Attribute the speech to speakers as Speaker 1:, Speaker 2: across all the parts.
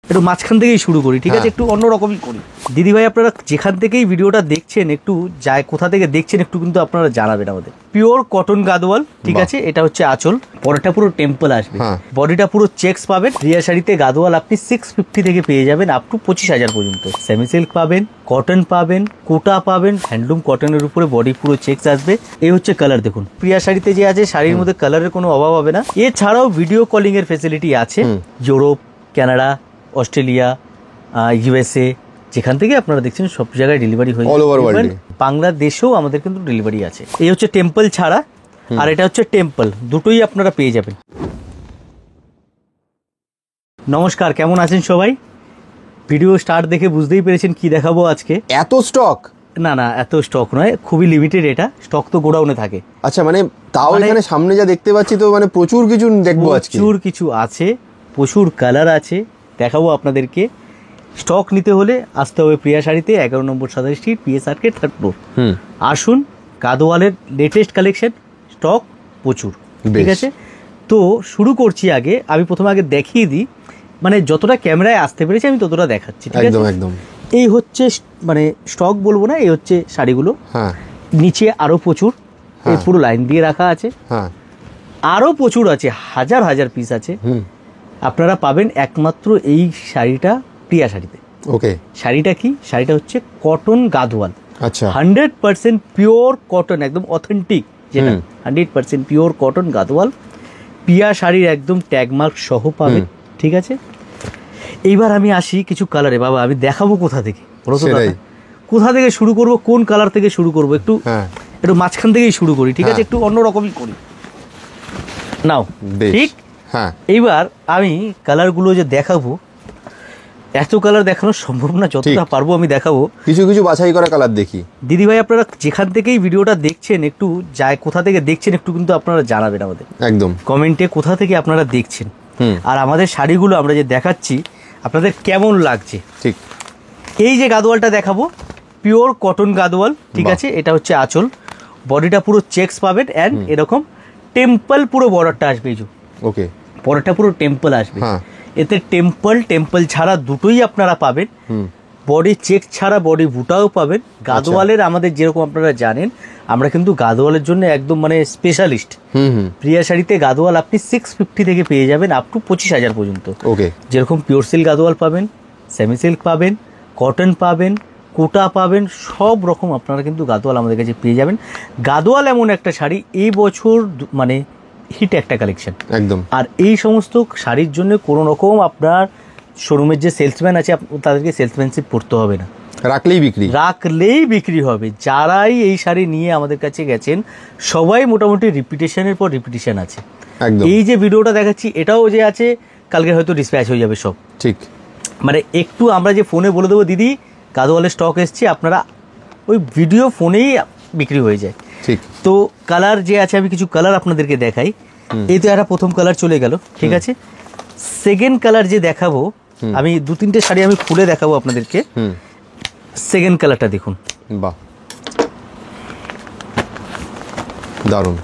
Speaker 1: একটু মাঝখান থেকেই শুরু করি, ঠিক আছে? একটু অন্যরকমই করি। দিদিভাই আপনারা যেখান থেকেই ভিডিওটা দেখছেন, একটু যায় কোথা থেকে দেখছেন একটু কিন্তু আপনারা জানাবেন আমাদের। পিওর কটন গাদোয়াল, ঠিক আছে? এটা হচ্ছে আঁচল, পরেরটা পুরো টেম্পল আসবে, বডিটা পুরো চেকস পাবেন। রিয়া শাড়িতে গাদোয়াল আপনি 650 থেকে পেয়ে যাবেন আপ টু 25,000 পর্যন্ত। সেমি সিল্ক পাবেন, কটন পাবেন, কোটা পাবেন, হ্যান্ডলুম কটনের উপরে বডি পুরো চেকস আসবে। এই হচ্ছে কালার দেখুন, প্রিয়া শাড়িতে যে আছে শাড়ির মধ্যে কালারের কোনো অভাব হবে না। এছাড়াও ভিডিও কলিং এর ফেসিলিটি আছে। ইউরোপ, কানাডা, অস্ট্রেলিয়া, ইউএসএ, যেখান থেকে আপনারা দেখছেন সব জায়গায় ডেলিভারি হয়ে যাবে। বাংলাদেশেও আমাদের কিন্তু ডেলিভারি আছে। এই হচ্ছে টেম্পল ছাড়া, আর এটা হচ্ছে টেম্পল, দুটোই আপনারা পেয়ে যাবেন। নমস্কার, কেমন আছেন সবাই? ভিডিও স্টার্ট দেখে বুঝতেই পেরেছেন কি দেখাবো আজকে।
Speaker 2: এত স্টক?
Speaker 1: না না, এত স্টক নয়, খুবই লিমিটেড। এটা স্টক তো গোডাউনে থাকে।
Speaker 2: আচ্ছা, মানে তাও এখানে সামনে যা দেখতে পাচ্ছি তো মানে প্রচুর কিছু দেখবো আজকে।
Speaker 1: প্রচুর কিছু আছে, প্রচুর কালার আছে, দেখাবো আপনাদেরকে। স্টক নিতে হলে আসতে হবে প্রিয়া শাড়িতে, 11 নম্বর সাদা street, PS arcade, 3rd floor. আসুন, গাদোয়ালের লেটেস্ট কালেকশন, স্টক প্রচুর, ঠিক আছে? তো শুরু করছি। আগে আমি প্রথমে দেখিয়ে দিই, মানে যতটা ক্যামেরায় আসতে পেরেছি আমি ততটা দেখাচ্ছি, ঠিক আছে?
Speaker 2: একদম একদম।
Speaker 1: এই হচ্ছে মানে স্টক বলবো না, এই হচ্ছে শাড়িগুলো। নিচে আরো প্রচুর, এই পুরো লাইন দিয়ে রাখা আছে, আরো প্রচুর আছে, হাজার হাজার পিস আছে। আপনারা পাবেন একমাত্র এই শাড়িটা প্রিয়া শাড়িতে।
Speaker 2: ওকে,
Speaker 1: শাড়িটা কি? শাড়িটা হচ্ছে কটন গাদোয়াল।
Speaker 2: আচ্ছা,
Speaker 1: 100% পিওর কটন, একদম অথেন্টিক, যেটা 100% পিওর কটন গাদোয়াল। প্রিয়া শাড়ির একদম ট্যাগমার্ক সহ পাবেন, ঠিক আছে? এইবার আমি আসি কিছু কালারে। বাবা, আমি দেখাবো কোথা থেকে, কোথা থেকে শুরু করব, কোন কালার থেকে শুরু করব? একটু মাঝখান থেকেই শুরু করি, ঠিক আছে? একটু অন্যরকমই করি নাও, ঠিক? এইবার আমি কালারগুলো যে দেখাবো, এত কালার দেখানো সম্ভব না, যতটা পারবো আমি দেখাবো।
Speaker 2: কিছু কিছু বাছাই করা কালার দেখি।
Speaker 1: দিদিভাই আপনারা যেখান থেকেই ভিডিওটা দেখছেন, একটু যায় কোথা থেকে দেখছেন একটু কিন্তু আপনারা জানাবেন আমাদের
Speaker 2: একদম
Speaker 1: কমেন্টে, কোথা থেকে আপনারা দেখছেন। আর আমাদের শাড়িগুলো আমরা যে দেখাচ্ছি আপনাদের কেমন লাগছে।
Speaker 2: ঠিক,
Speaker 1: এই যে গাদোয়ালটা দেখাবো, পিওর কটন গাদোয়াল, ঠিক আছে? এটা হচ্ছে আঁচল, বডিটা পুরো চেকস পাবেন, অ্যান্ড এরকম টেম্পল পুরো বর্ডারটা আসবে। এই যে
Speaker 2: ওকে,
Speaker 1: বর্ডারটা পুরো টেম্পল আসবে। এতে টেম্পল ছাড়া দুটোই আপনারা পাবেন। বডি চেক ছাড়া বডি বুটাও পাবেন। গাদোয়ালের আমাদের যেরকম আপনারা জানেন, আমরা কিন্তু গাদোয়ালের জন্য একদম মানে স্পেশালিস্ট। প্রিয়া শাড়িতে গাদোয়াল আপনি 650 থেকে পেয়ে যাবেন আপ টু 25,000 পর্যন্ত।
Speaker 2: ওকে,
Speaker 1: যেরকম পিওর সিল্ক গাদোয়াল পাবেন, সেমি সিল্ক পাবেন, কটন পাবেন, কোটা পাবেন, সব রকম আপনারা কিন্তু গাদোয়াল আমাদের কাছে পেয়ে যাবেন। গাদোয়াল এমন একটা শাড়ি, এই বছর মানে হিট একটা কালেকশন একদম। আর এই সমস্ত শাড়ির জন্য কোনো রকম আপনার শোরুমের যে সেলসম্যান আছে তাদেরকে সেলসম্যানশিপ করতে হবে না, রাখলেই বিক্রি হবে। যারাই এই শাড়ি নিয়ে আমাদের কাছে গেছেন সবাই মোটামুটি রিপিটেশনের পর রিপিটেশন আছে। এই যে ভিডিওটা দেখাচ্ছি এটাও যে আছে, কালকে হয়তো ডিসপ্যাচ হয়ে যাবে সব, ঠিক? মানে একটু আমরা যে ফোনে বলে দেবো দিদি গাদোয়ালের স্টক এসছে, আপনারা ওই ভিডিও ফোনেই বিক্রি হয়ে যায়, ঠিক? তো কালার যে আছে, আমি কিছু কালার আপনাদেরকে দেখাই। এই তো একটা প্রথম কালার চলে গেল, ঠিক আছে? সেকেন্ড কালার যে দেখাবো, আমি 2-3টে শাড়ি আমি খুলে দেখাবো আপনাদেরকে। সেকেন্ড কালারটা দেখুন,
Speaker 2: বাহ, দারুণ।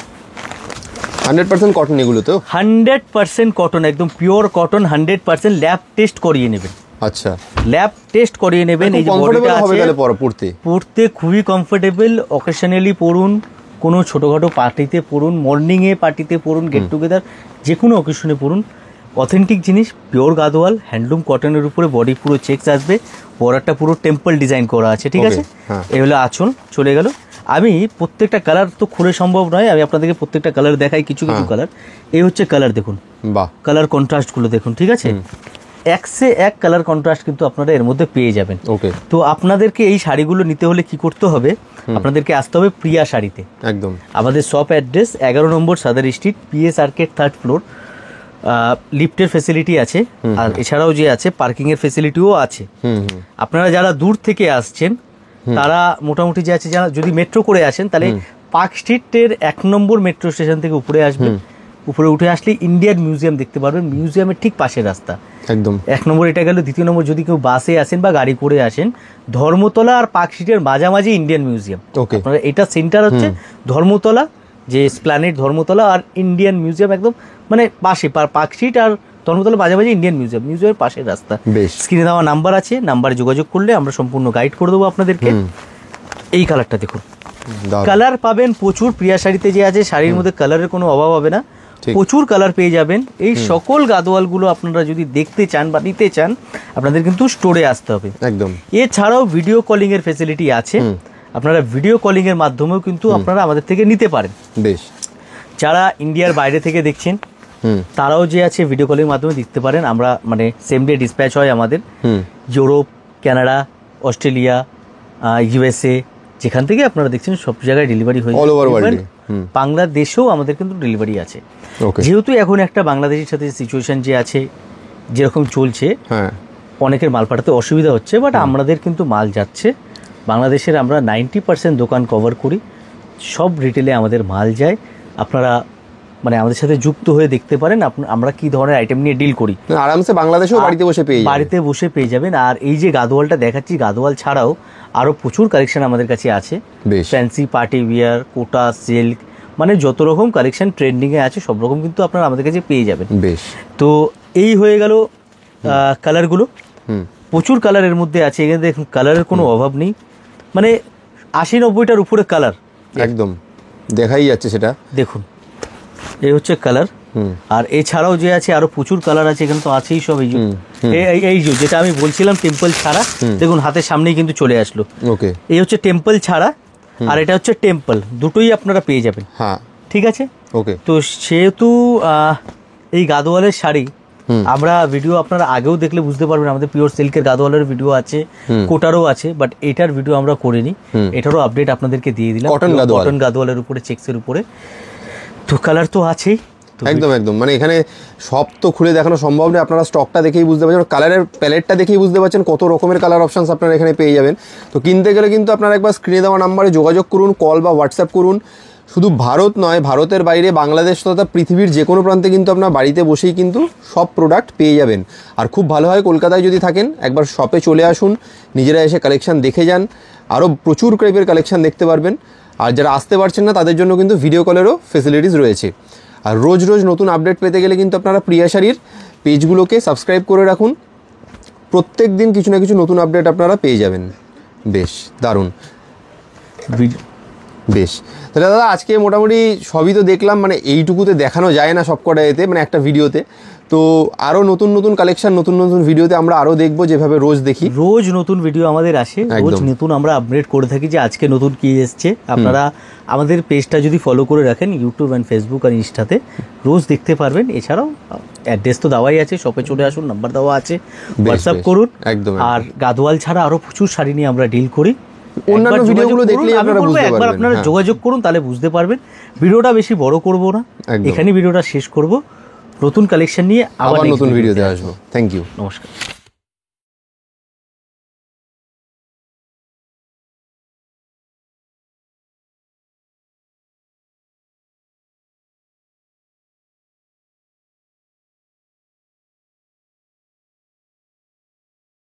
Speaker 2: 100% কটন এগুলো তো?
Speaker 1: 100% কটন, একদম পিওর কটন, 100% ল্যাব টেস্ট করিয়ে নেবেন।
Speaker 2: আচ্ছা,
Speaker 1: ল্যাব টেস্ট করিয়ে নেবেন। এই যে বডিটা আছে, পরতে খুবই কমফোর্টেবল। অকেশনালি পরুন, কোনো ছোটোখাটো পার্টিতে পরুন, মর্নিংয়ে পার্টিতে পরুন, গেট টুগেদার, যে কোনো অকেশনে পরুন। অথেন্টিক জিনিস, পিওর গাদোয়াল, হ্যান্ডলুম কটনের উপরে বডি পুরো চেকস আসবে, বর্ডারটা পুরো টেম্পল ডিজাইন করা আছে, ঠিক আছে? এই হলো আঁচল, চলে গেল। আমি প্রত্যেকটা কালার তো খুলে সম্ভব নয়, আমি আপনাদেরকে প্রত্যেকটা কালার দেখাই, কিছু কিছু কালার। এই হচ্ছে কালার দেখুন, বাহ, কালার কন্ট্রাস্টগুলো দেখুন, ঠিক আছে? একসে এক কালার কন্ট্রাস্ট কিন্তু আপনারা এর মধ্যে পেয়ে যাবেন। ওকে, তো আপনাদেরকে এই শাড়িগুলো নিতে হলে কি করতে হবে? আপনাদেরকে আসতে হবে প্রিয়া শাড়িতে, একদম। আমাদের শপ অ্যাড্রেস 11 নম্বর সাদার street, PS arcade, 3rd floor. লিফটের ফেসিলিটি আছে, আর এছাড়াও যে আছে পার্কিং এর ফেসিলিটিও আছে। আপনারা যারা দূর থেকে আসছেন তারা মোটামুটি যে আছে, যারা যদি মেট্রো করে আসেন তাহলে পার্ক স্ট্রিটের 1 নম্বর মেট্রো স্টেশন থেকে উপরে আসবেন। উপরে উঠে আসলে ইন্ডিয়ান মিউজিয়াম দেখতে পারবেন, মিউজিয়ামের ঠিক পাশের রাস্তা, একদম। 1 নম্বর এটা গেল। 2য় নম্বর যদি কেউ বাসে আসেন বা গাড়ি করে আসেন, ধর্মতলা আর পার্ক স্ট্রিটের মাঝামাঝি ইন্ডিয়ান মিউজিয়াম। আপনারা এটা সেন্টার হচ্ছে ধর্মতলা, যে এসপ্ল্যানেড ধর্মতলা আর ইন্ডিয়ান মিউজিয়াম একদম মানে পাশে, পার্ক স্ট্রিট আর ধর্মতলা মাঝামাঝি ইন্ডিয়ান মিউজিয়ামের পাশের রাস্তা।
Speaker 2: বেশ।
Speaker 1: স্ক্রিনে দেওয়া নাম্বার আছে, নাম্বারে যোগাযোগ করলে আমরা সম্পূর্ণ গাইড করে দেবো আপনাদেরকে। এই কালারটা দেখুন, কালার পাবেন প্রচুর। প্রিয়া শাড়িতে যে আছে, শাড়ির মধ্যে কালারের কোনো অভাব হবে না, প্রচুর কালার পেয়ে যাবেন। এই সকল গাদোয়ালগুলো আপনারা যদি দেখতে চান বা নিতে চান, আপনাদের কিন্তু স্টোরে আসতে হবে
Speaker 2: একদম।
Speaker 1: এছাড়াও ভিডিও কলিং এর ফেসিলিটি আছে, আপনারা ভিডিও কলিং এর মাধ্যমেও কিন্তু আপনারা আমাদের থেকে নিতে পারেন।
Speaker 2: বেশ।
Speaker 1: যারা ইন্ডিয়ার বাইরে থেকে দেখছেন তারাও যে আছে ভিডিও কলিং এর মাধ্যমে দেখতে পারেন। আমরা মানে সেম ডে ডিসপ্যাচ হয় আমাদের, ইউরোপ, কানাডা, অস্ট্রেলিয়া, ইউএসএ, যেখান থেকে আপনারা দেখছেন সব জায়গায় ডেলিভারি হয়ে যায়। বাংলাদেশেও আমাদের কিন্তু ডেলিভারি আছে। যেহেতু এখন একটা বাংলাদেশের সাথে সিচুয়েশন যে আছে, যেরকম চলছে, অনেকের মাল পাঠাতে অসুবিধা হচ্ছে, বাট আমাদের কিন্তু মাল যাচ্ছে। বাংলাদেশের আমরা 90% দোকান কভার করি, সব রিটেলে আমাদের মাল যায়। আপনারা মানে আমাদের সাথে যুক্ত হয়ে দেখতে পারেন আমরা কি ধরনের আইটেম নিয়ে ডিল করি।
Speaker 2: আরামসে বাংলাদেশেও বাড়িতে বসে পেয়ে
Speaker 1: যাবেন। আর এই যে গাদোয়ালটা দেখাচ্ছি, গাদোয়াল ছাড়াও আরো প্রচুর কালেকশন আমাদের কাছে আছে। ফ্যান্সি পার্টি ওয়্যার, কোটা, সিল্ক, মানে যত রকম কালেকশন ট্রেন্ডিং এ আছে সব রকম কিন্তু আপনারা আমাদের কাছে পেয়ে যাবেন।
Speaker 2: বেশ।
Speaker 1: তো এই হয়ে গেল কালারগুলো। প্রচুর কালারের মধ্যে আছে, এখানে দেখুন কালারের কোনো অভাব নেই, মানে 80-90টার উপরে কালার
Speaker 2: একদম দেখাই যাচ্ছে। সেটা দেখুন,
Speaker 1: এই হচ্ছে কালার। আর এছাড়াও যে আছে আরো প্রচুর কালার আছে, এখানে তো আছেই সব। এই যে যেটা আমি বলছিলাম টেম্পল ছাড়া, দেখুন হাতের সামনেই কিন্তু চলে আসলো।
Speaker 2: ওকে,
Speaker 1: এই হচ্ছে টেম্পল ছাড়া, আর এটা হচ্ছে টেম্পল, দুটোই আপনারা পেয়ে যাবেন।
Speaker 2: হ্যাঁ,
Speaker 1: ঠিক আছে।
Speaker 2: ওকে,
Speaker 1: তো সেহেতু এই গাদোয়ালের শাড়ি আমরা ভিডিও আপনারা আগেও দেখলে বুঝতে পারবেন, আমাদের পিওর সিল্কের গাদোয়ালের ভিডিও আছে, কোটারও আছে, বাট এটার ভিডিও আমরা করিনি। এটারও আপডেট আপনাদেরকে দিয়ে দিলাম, কটন গাদোয়ালের উপরে, চেক্সের উপরে। তো কালার তো আছেই,
Speaker 2: একদম একদম, মানে এখানে সব তো খুলে দেখানো সম্ভব নয়, আপনারা স্টকটা দেখেই বুঝতে পারছেন, কালারের প্যালেটটা দেখেই বুঝতে পারছেন কত রকমের কালার অপশনস আপনারা এখানে পেয়ে যাবেন। তো কিনতে গেলে কিন্তু আপনারা একবার স্ক্রিনে দেওয়া নাম্বারে যোগাযোগ করুন, কল বা হোয়াটসঅ্যাপ করুন। শুধু ভারত নয়, ভারতের বাইরে, বাংলাদেশ তথা পৃথিবীর যে কোনো প্রান্তে কিন্তু আপনার বাড়িতে বসেই কিন্তু সব প্রোডাক্ট পেয়ে যাবেন। আর খুব ভালো হয় কলকাতায় যদি থাকেন, একবার শপে চলে আসুন, নিজেরা এসে কালেকশান দেখে যান, আরও প্রচুর টাইপের কালেকশান দেখতে পারবেন। আর যারা আসতে পারছেন না তাদের জন্য কিন্তু ভিডিও কলেরও ফেসিলিটিস রয়েছে। আর রোজ রোজ নতুন আপডেট পেতে গেলে কিন্তু আপনারা প্রিয়া শাড়ির পেজগুলোকে সাবস্ক্রাইব করে রাখুন, প্রত্যেক দিন কিছু না কিছু নতুন আপডেট আপনারা পেয়ে যাবেন। বেশ দারুণ। বেশ, তাহলে দাদা আজকে মোটামুটি সবই তো দেখলাম, মানে এইটুকুতে দেখানো যায় না সব কটা এতে, মানে একটা ভিডিওতে। তো আরও নতুন নতুন কালেকশন, নতুন নতুন ভিডিওতে আমরা আরও দেখবো, যেভাবে রোজ দেখি,
Speaker 1: রোজ নতুন ভিডিও আমাদের আসে, রোজ নতুন আমরা আপডেট করে থাকি যে আজকে নতুন কি এসছে। আপনারা আমাদের পেজটা যদি ফলো করে রাখেন ইউটিউব অ্যান্ড ফেসবুক আর ইনস্টাতে, রোজ দেখতে পারবেন। এছাড়াও অ্যাড্রেস তো দেওয়াই আছে, শপে চলে আসুন, নাম্বার দেওয়া আছে, হোয়াটসঅ্যাপ করুন।
Speaker 2: একদম।
Speaker 1: আর গাদোয়াল ছাড়া আরও প্রচুর শাড়ি নিয়ে আমরা ডিল করি,
Speaker 2: অন্যান্য ভিডিওগুলো দেখলে
Speaker 1: একবার আপনারা যোগাযোগ করুন, তাহলে বুঝতে পারবেন। ভিডিওটা বেশি বড় করব না, এখানে ভিডিওটা শেষ করব। নতুন কালেকশন নিয়ে আবার নতুন ভিডিওতে আসবো।
Speaker 2: থ্যাংক ইউ,
Speaker 1: নমস্কার।